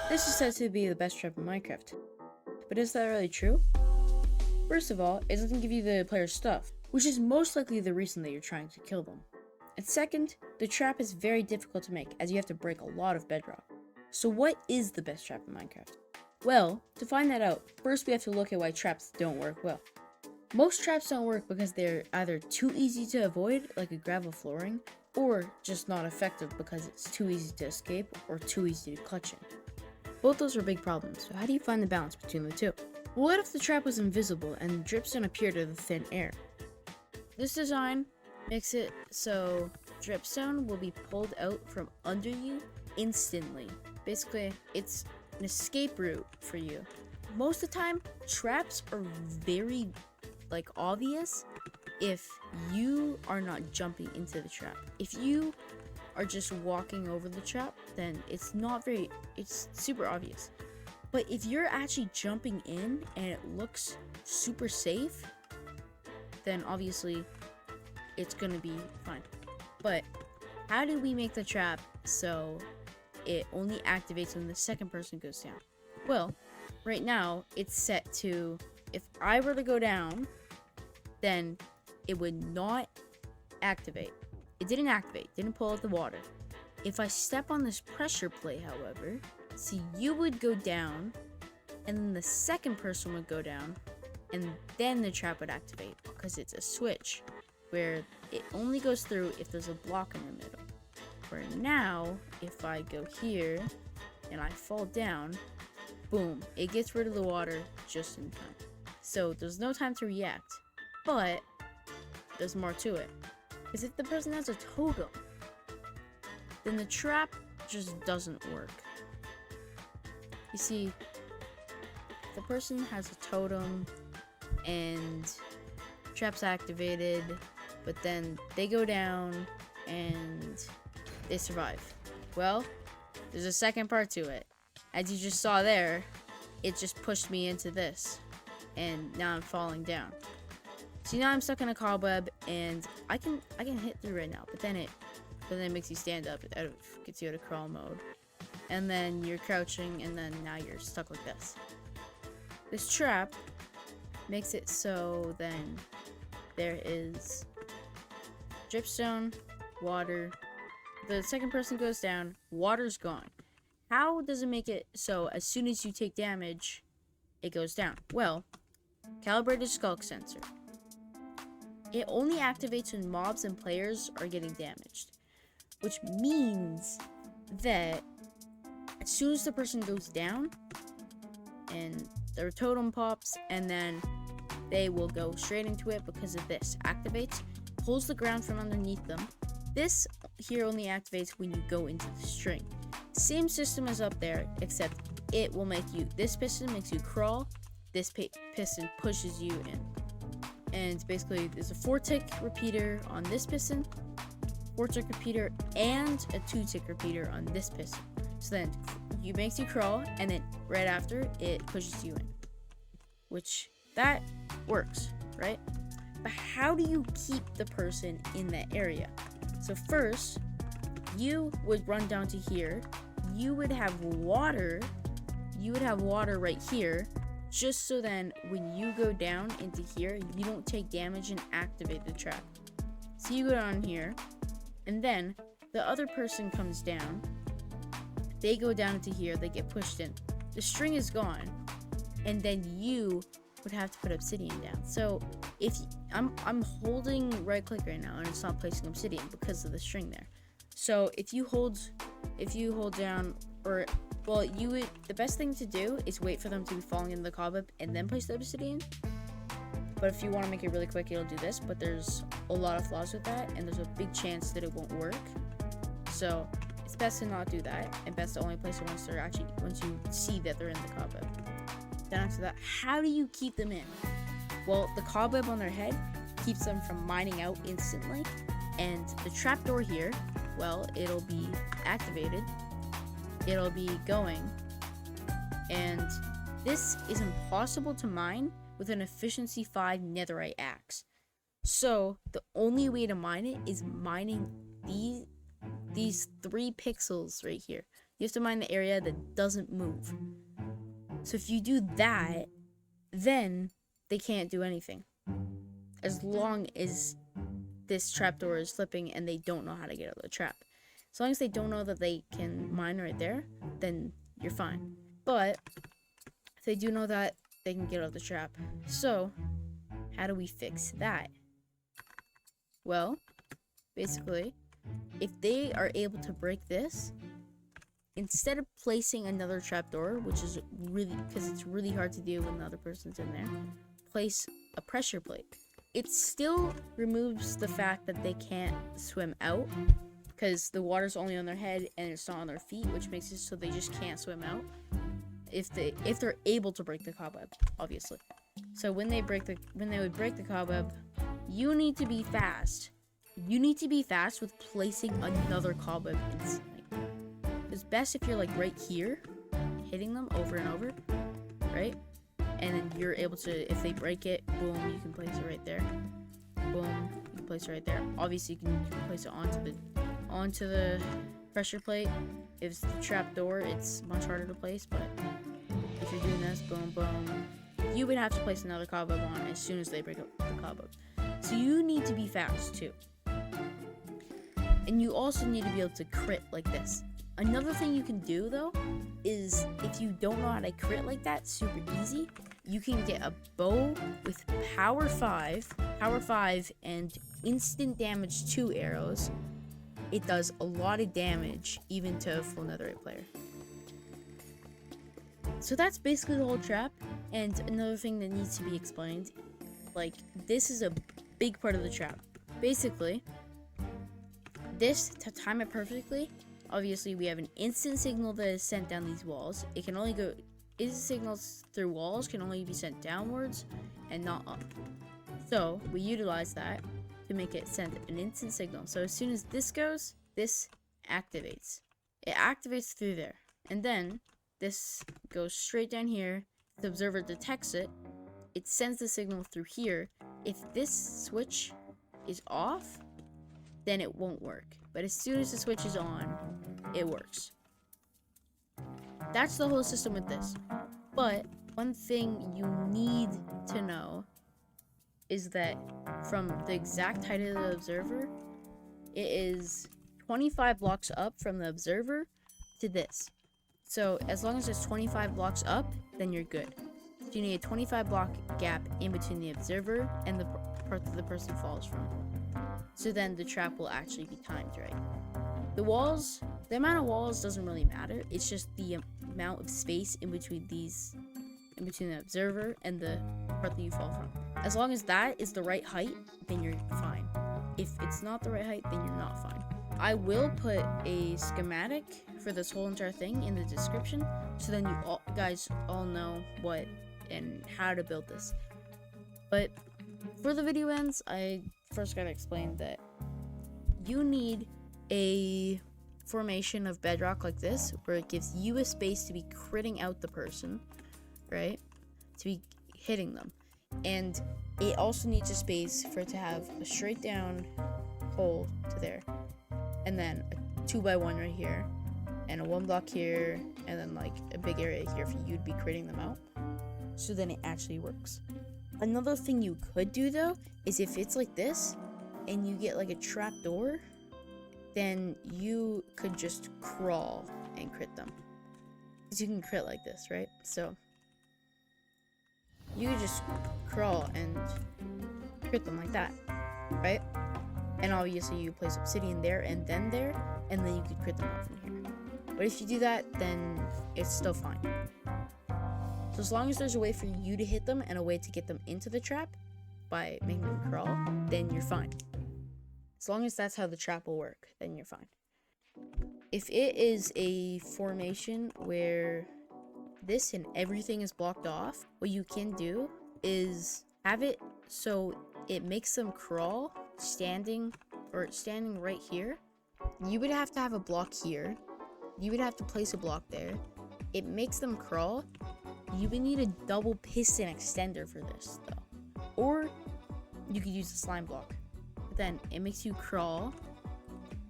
This is said to be the best trap in Minecraft. But is that really true? First of all, it doesn't give you the player's stuff, which is most likely the reason that you're trying to kill them. And second, the trap is very difficult to make as you have to break a lot of bedrock. So what is the best trap in Minecraft? Well, to find that out, first we have to look at why traps don't work well. Most traps don't work because they're either too easy to avoid, like a gravel flooring, or just not effective because it's too easy to escape or too easy to clutch in. Both those are big problems, so how do you find the balance between the two? What if the trap was invisible and dripstone appeared out of thin air? This design makes it so dripstone will be pulled out from under you instantly. Basically, it's an escape route for you. Most of the time, traps are very obvious if you are not jumping into the trap. If you are just walking over the trap, then it's super obvious. But if you're actually jumping in and it looks super safe, then obviously it's gonna be fine. But how do we make the trap so it only activates when the second person goes down? Well, right now it's set to, if I were to go down, then it would not activate. It didn't activate, didn't pull out the water. If I step on this pressure plate, however, see, you would go down, and then the second person would go down, and then the trap would activate, because it's a switch, where it only goes through if there's a block in the middle. Where now, if I go here, and I fall down, boom, it gets rid of the water just in time. So there's no time to react, but there's more to it. Because if the person has a totem, then the trap just doesn't work. You see, if the person has a totem and trap's activated, but then they go down and they survive. Well, there's a second part to it. As you just saw there, it just pushed me into this, and now I'm falling down. See, now I'm stuck in a cobweb, and I can hit through right now, but then it makes you stand up. It gets you out of crawl mode, and then you're crouching, and then now you're stuck like this. This trap makes it so then there is dripstone, water. The second person goes down, water's gone. How does it make it so as soon as you take damage, it goes down? Well, calibrated skulk sensor. It only activates when mobs and players are getting damaged, which means that as soon as the person goes down and their totem pops, and then they will go straight into it because of this. Activates, pulls the ground from underneath them. This here only activates when you go into the string. Same system as up there, except it will make you, this piston makes you crawl, this piston pushes you in. And basically there's a 4-tick repeater on this piston, 4-tick repeater, and a 2-tick repeater on this piston. So then it makes you crawl, and then right after it pushes you in, which that works, right? But how do you keep the person in that area? So first, you would run down to here. You would have water. You would have water right here, just so then when you go down into here, you don't take damage and activate the trap. So you go down here, and then the other person comes down. They go down into here, they get pushed in. The string is gone, and then you would have to put obsidian down. So if I'm holding right click right now, and it's not placing obsidian because of the string there. So if you hold down, or well, the best thing to do is wait for them to be falling in the cobweb and then place the obsidian. But if you want to make it really quick, it'll do this, but there's a lot of flaws with that, and there's a big chance that it won't work. So it's best to not do that, and best to only place it once you see that they're in the cobweb. Then after that, how do you keep them in? Well, the cobweb on their head keeps them from mining out instantly, and the trapdoor here, well, it'll be activated, it'll be going, and this is impossible to mine with an efficiency 5 netherite axe. So the only way to mine it is mining these 3 pixels right here. You have to mine the area that doesn't move. So if you do that, then they can't do anything. As long as this trapdoor is flipping and they don't know how to get out of the trap. As long as they don't know that they can mine right there, then you're fine. But if they do know that, they can get out of the trap. So how do we fix that? Well, basically, if they are able to break this, instead of placing another trapdoor, which is really, because it's really hard to do when the other person's in there, place a pressure plate. It still removes the fact that they can't swim out, because the water's only on their head and it's not on their feet, which makes it so they just can't swim out. If they're able to break the cobweb, obviously. So when they would break the cobweb, you need to be fast. You need to be fast with placing another cobweb instantly. It's best if you're like right here, hitting them over and over, right? And then you're able to, if they break it, boom, you can place it right there. Boom, you can place it right there. Obviously, you can place it onto the pressure plate. If it's the trap door, it's much harder to place, but if you're doing this, boom, boom, you would have to place another cobweb on as soon as they break up the cobweb. So you need to be fast too. And you also need to be able to crit like this. Another thing you can do though, is if you don't know how to crit like that, super easy, you can get a bow with power 5 and instant damage 2 arrows. It does a lot of damage, even to a full netherite player. So that's basically the whole trap. And another thing that needs to be explained, like, this is a big part of the trap. Basically, this, to time it perfectly, obviously we have an instant signal that is sent down these walls. It can only go, instant signals through walls can only be sent downwards and not up. So we utilize that to make it send an instant signal. So as soon as this goes, this activates. It activates through there. And then this goes straight down here. The observer detects it. It sends the signal through here. If this switch is off, then it won't work. But as soon as the switch is on, it works. That's the whole system with this. But one thing you need to know is that from the exact height of the observer, it is 25 blocks up from the observer to this. So as long as it's 25 blocks up, then you're good. So you need a 25 block gap in between the observer and the part that the person falls from. So then the trap will actually be timed right. The walls, the amount of walls doesn't really matter. It's just the amount of space in between the observer and the part that you fall from. As long as that is the right height, then you're fine. If it's not the right height, then you're not fine. I will put a schematic for this whole entire thing in the description, so then you guys all know what and how to build this. But for the video ends, I first gotta explain that you need a formation of bedrock like this, where it gives you a space to be critting out the person, right? To be hitting them. And it also needs a space for it to have a straight down hole to there. And then a 2x1 right here. And a 1 block here. And then like a big area here for you to be critting them out. So then it actually works. Another thing you could do though, is if it's like this, and you get like a trap door, then you could just crawl and crit them. Because you can crit like this, right? So you could just crawl and crit them like that, right? And obviously you place obsidian there, and then you could crit them out from here. But if you do that, then it's still fine. So as long as there's a way for you to hit them and a way to get them into the trap by making them crawl, then you're fine. As long as that's how the trap will work, then you're fine. If it is a formation where this and everything is blocked off, what you can do is have it so it makes them crawl standing right here. You would have to have a block here. You would have to place a block there. It makes them crawl. You would need a double piston extender for this though. Or you could use the slime block. But then it makes you crawl.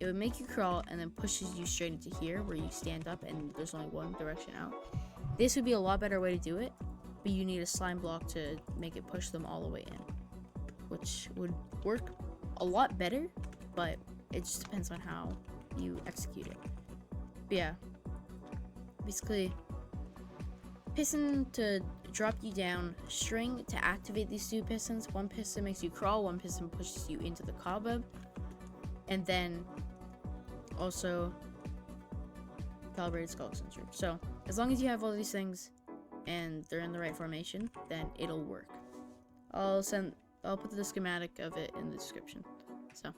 it would make you crawl and then pushes you straight into here where you stand up and there's only one direction out. This would be a lot better way to do it, but you need a slime block to make it push them all the way in, which would work a lot better, but it just depends on how you execute it. But yeah, basically, piston to drop you down, string to activate these two pistons. One piston makes you crawl, one piston pushes you into the cobweb, and then also calibrated skull sensor. So as long as you have all these things and they're in the right formation, then it'll work. I'll put the schematic of it in the description. So